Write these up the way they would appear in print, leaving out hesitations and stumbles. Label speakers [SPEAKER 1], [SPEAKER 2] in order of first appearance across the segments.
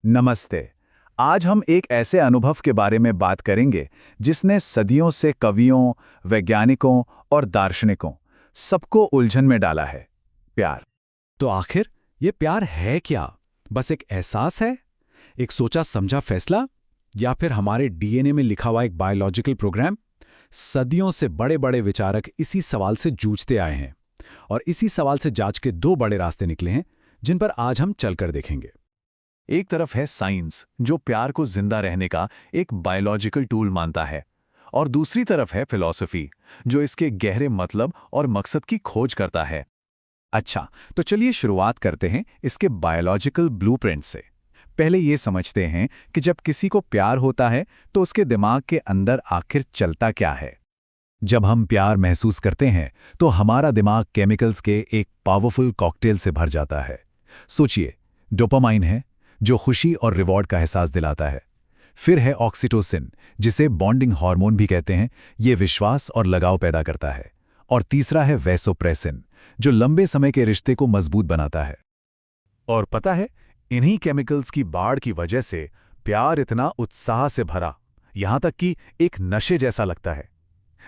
[SPEAKER 1] नमस्ते। आज हम एक ऐसे अनुभव के बारे में बात करेंगे जिसने सदियों से कवियों, वैज्ञानिकों और दार्शनिकों सबको उलझन में डाला है। प्यार।
[SPEAKER 2] तो आखिर ये प्यार है क्या? बस एक एहसास है? एक सोचा समझा फैसला? या फिर हमारे डीएनए में लिखा हुआ एक बायोलॉजिकल प्रोग्राम? सदियों से बड़े बड़े विचारक इसी सवाल से जूझते आए हैं और इसी सवाल से जांच के दो बड़े रास्ते निकले हैं जिन पर आज हम चलकर देखेंगे।
[SPEAKER 1] एक तरफ है साइंस, जो प्यार को जिंदा रहने का एक बायोलॉजिकल टूल मानता है, और दूसरी तरफ है फिलॉसफी, जो इसके गहरे मतलब और मकसद की खोज करता है। अच्छा, तो चलिए शुरुआत करते हैं इसके बायोलॉजिकल ब्लूप्रिंट से। पहले ये समझते हैं कि जब किसी को प्यार होता है तो उसके दिमाग के अंदर आखिर चलता क्या है। जब हम प्यार महसूस करते हैं तो हमारा दिमाग केमिकल्स के एक पावरफुल कॉकटेल से भर जाता है। सोचिए, डोपामाइन है जो खुशी और रिवॉर्ड का एहसास दिलाता है। फिर है ऑक्सीटोसिन, जिसे बॉन्डिंग हार्मोन भी कहते हैं, ये विश्वास और लगाव पैदा करता है। और तीसरा है वैसोप्रेसिन, जो लंबे समय के रिश्ते को मजबूत बनाता है। और पता है, इन्हीं केमिकल्स की बाढ़ की वजह से प्यार इतना उत्साह से भरा, यहां तक कि एक नशे जैसा लगता है।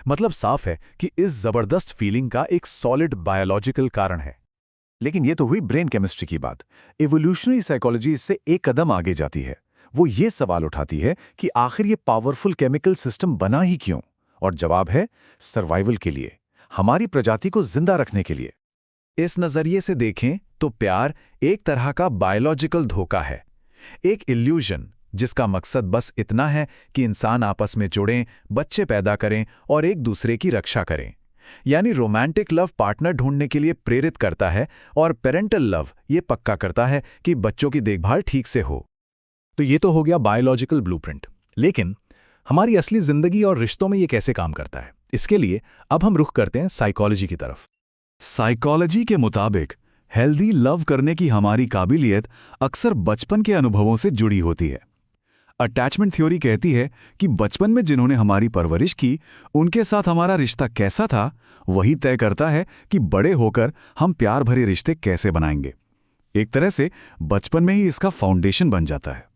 [SPEAKER 1] मतलब साफ है कि इस जबरदस्त फीलिंग का एक सॉलिड बायोलॉजिकल कारण है। लेकिन ये तो हुई ब्रेन केमिस्ट्री की बात। इवोल्यूशनरी साइकोलॉजी इससे एक कदम आगे जाती है। वो ये सवाल उठाती है कि आखिर ये पावरफुल केमिकल सिस्टम बना ही क्यों? और जवाब है, सर्वाइवल के लिए, हमारी प्रजाति को जिंदा रखने के लिए। इस नजरिए से देखें तो प्यार एक तरह का बायोलॉजिकल धोखा है, एक इल्यूजन जिसका मकसद बस इतना है कि इंसान आपस में जुड़ें, बच्चे पैदा करें और एक दूसरे की रक्षा करें। यानी रोमांटिक लव पार्टनर ढूंढने के लिए प्रेरित करता है और पेरेंटल लव ये पक्का करता है कि बच्चों की देखभाल ठीक से हो।
[SPEAKER 2] तो ये तो हो गया बायोलॉजिकल ब्लूप्रिंट। लेकिन हमारी असली जिंदगी और रिश्तों में ये कैसे काम करता है, इसके लिए अब हम रुख करते हैं साइकोलॉजी की तरफ।
[SPEAKER 1] साइकोलॉजी के मुताबिक हेल्दी लव करने की हमारी काबिलियत अक्सर बचपन के अनुभवों से जुड़ी होती है। अटैचमेंट थ्योरी कहती है कि बचपन में जिन्होंने हमारी परवरिश की, उनके साथ हमारा रिश्ता कैसा था, वही तय करता है कि बड़े होकर हम प्यार भरे रिश्ते कैसे बनाएंगे। एक तरह से बचपन में ही इसका फाउंडेशन बन जाता है।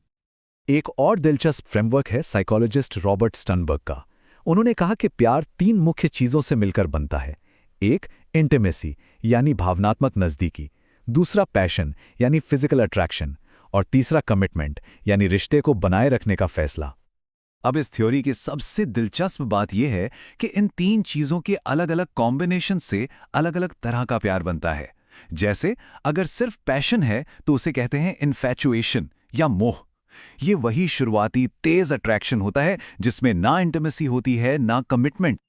[SPEAKER 2] एक और दिलचस्प फ्रेमवर्क है साइकोलॉजिस्ट रॉबर्ट स्टर्नबर्ग का। उन्होंने कहा कि प्यार तीन मुख्य चीजों से मिलकर बनता है। एक, इंटिमेसी यानी भावनात्मक नजदीकी। दूसरा, पैशन यानी फिजिकल अट्रैक्शन। और तीसरा, कमिटमेंट यानी रिश्ते को बनाए रखने का फैसला।
[SPEAKER 1] अब इस थ्योरी की सबसे दिलचस्प बात यह है कि इन तीन चीजों के अलग अलग कॉम्बिनेशन से अलग अलग तरह का प्यार बनता है। जैसे अगर सिर्फ पैशन है तो उसे कहते हैं इन्फैचुएशन या मोह। ये वही शुरुआती तेज अट्रैक्शन होता है जिसमें ना इंटिमेसी होती है ना कमिटमेंट।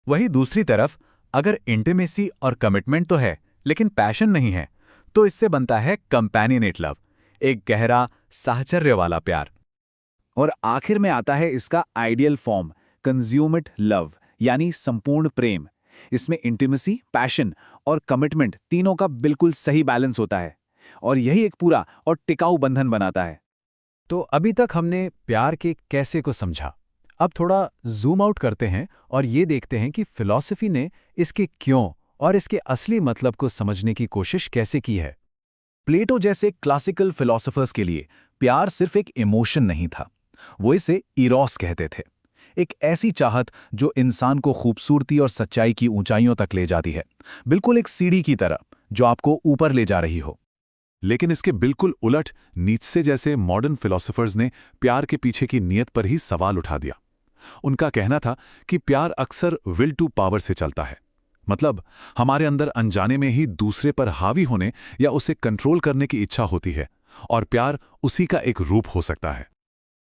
[SPEAKER 1] वही दूसरी तरफ अगर इंटिमेसी और कमिटमेंट तो है लेकिन पैशन नहीं है, तो इससे बनता है कंपैनियनेट लव, एक गहरा साहचर्य वाला प्यार। और आखिर में आता है इसका आइडियल फॉर्म, कंज्यूमेट लव यानी संपूर्ण प्रेम। इसमें इंटिमेसी, पैशन और कमिटमेंट तीनों का बिल्कुल सही बैलेंस होता है, और यही एक पूरा और टिकाऊ बंधन बनाता है।
[SPEAKER 2] तो अभी तक हमने प्यार के कैसे को समझा। अब थोड़ा जूम आउट करते हैं और ये देखते हैं कि फिलॉसफी ने इसके क्यों और इसके असली मतलब को समझने की कोशिश कैसे की है।
[SPEAKER 1] प्लेटो जैसे क्लासिकल फिलोसोफर्स के लिए प्यार सिर्फ एक इमोशन नहीं था, वो इसे इरोस कहते थे। एक ऐसी चाहत जो इंसान को खूबसूरती और सच्चाई की ऊंचाइयों तक ले जाती है, बिल्कुल एक सीढ़ी की तरह जो आपको ऊपर ले जा रही हो। लेकिन इसके बिल्कुल उलट नीत्शे जैसे मॉडर्न फिलोसोफर्स ने प्यार के पीछे की नीयत पर ही सवाल उठा दिया। उनका कहना था कि प्यार अक्सर विल टू पावर से चलता है, मतलब हमारे अंदर अनजाने में ही दूसरे पर हावी होने या उसे कंट्रोल करने की इच्छा होती है, और प्यार उसी का एक रूप हो सकता है।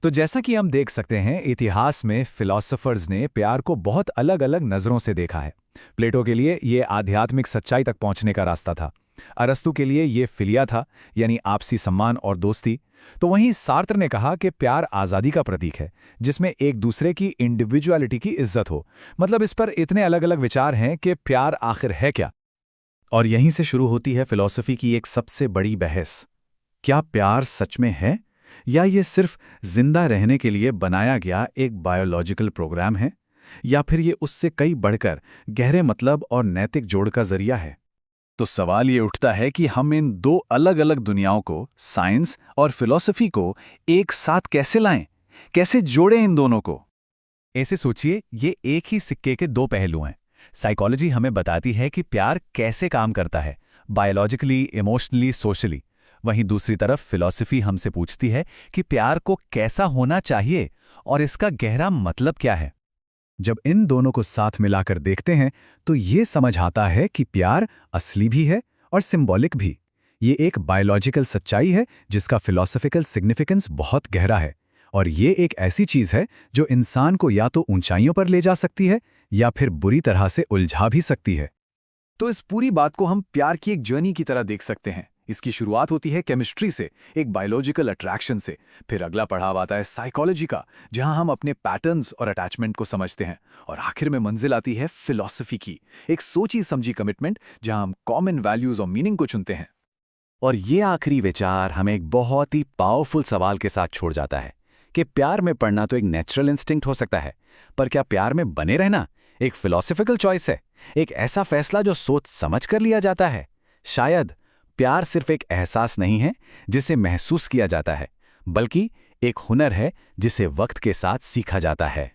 [SPEAKER 2] तो जैसा कि हम देख सकते हैं, इतिहास में फिलोसोफर्स ने प्यार को बहुत अलग अलग नज़रों से देखा है। प्लेटो के लिए ये आध्यात्मिक सच्चाई तक पहुंचने का रास्ता था। अरस्तु के लिए ये फिलिया था, यानी आपसी सम्मान और दोस्ती। तो वहीं सार्त्र ने कहा कि प्यार आज़ादी का प्रतीक है, जिसमें एक दूसरे की इंडिविजुअलिटी की इज्जत हो। मतलब इस पर इतने अलग अलग विचार हैं कि प्यार आखिर है क्या।
[SPEAKER 1] और यहीं से शुरू होती है फिलॉसफी की एक सबसे बड़ी बहस। क्या प्यार सच में है, या ये सिर्फ जिंदा रहने के लिए बनाया गया एक बायोलॉजिकल प्रोग्राम है, या फिर ये उससे कई बढ़कर गहरे मतलब और नैतिक जोड़ का जरिया है। तो सवाल ये उठता है कि हम इन दो अलग-अलग दुनियाओं को, साइंस और फिलॉसफी को एक साथ कैसे लाएं? कैसे जोड़ें इन दोनों को?
[SPEAKER 2] ऐसे सोचिए, ये एक ही सिक्के के दो पहलू हैं। साइकोलॉजी हमें बताती है कि प्यार कैसे काम करता है, बायोलॉजिकली, इमोशनली, सोशली। वहीं दूसरी तरफ फिलॉसफी हमसे पूछती है कि प्यार को कैसा होना चाहिए और इसका गहरा मतलब क्या है। जब इन दोनों को साथ मिलाकर देखते हैं तो ये समझ आता है कि प्यार असली भी है और सिंबॉलिक भी। ये एक बायोलॉजिकल सच्चाई है जिसका फिलॉसफिकल सिग्निफिकेंस बहुत गहरा है, और ये एक ऐसी चीज है जो इंसान को या तो ऊंचाइयों पर ले जा सकती है या फिर बुरी तरह से उलझा भी सकती है। तो इस पूरी बात को हम प्यार की एक जर्नी की तरह देख सकते हैं। इसकी शुरुआत होती है केमिस्ट्री से, एक बायोलॉजिकल अट्रैक्शन से। फिर अगला पड़ाव आता है साइकोलॉजी का, जहां हम अपने पैटर्न्स और अटैचमेंट को समझते हैं। और आखिर में मंजिल आती है फिलॉसफी की, एक सोची समझी कमिटमेंट जहां हम कॉमन वैल्यूज और मीनिंग को चुनते हैं। और ये आखिरी विचार हमें एक बहुत ही पावरफुल सवाल के साथ छोड़ जाता है कि प्यार में पड़ना तो एक नेचुरल इंस्टिंक्ट हो सकता है, पर क्या प्यार में बने रहना एक फिलॉसफिकल चॉइस है, एक ऐसा फैसला जो सोच समझ कर लिया जाता है? शायद प्यार सिर्फ एक एहसास नहीं है जिसे महसूस किया जाता है, बल्कि एक हुनर है जिसे वक्त के साथ सीखा जाता है।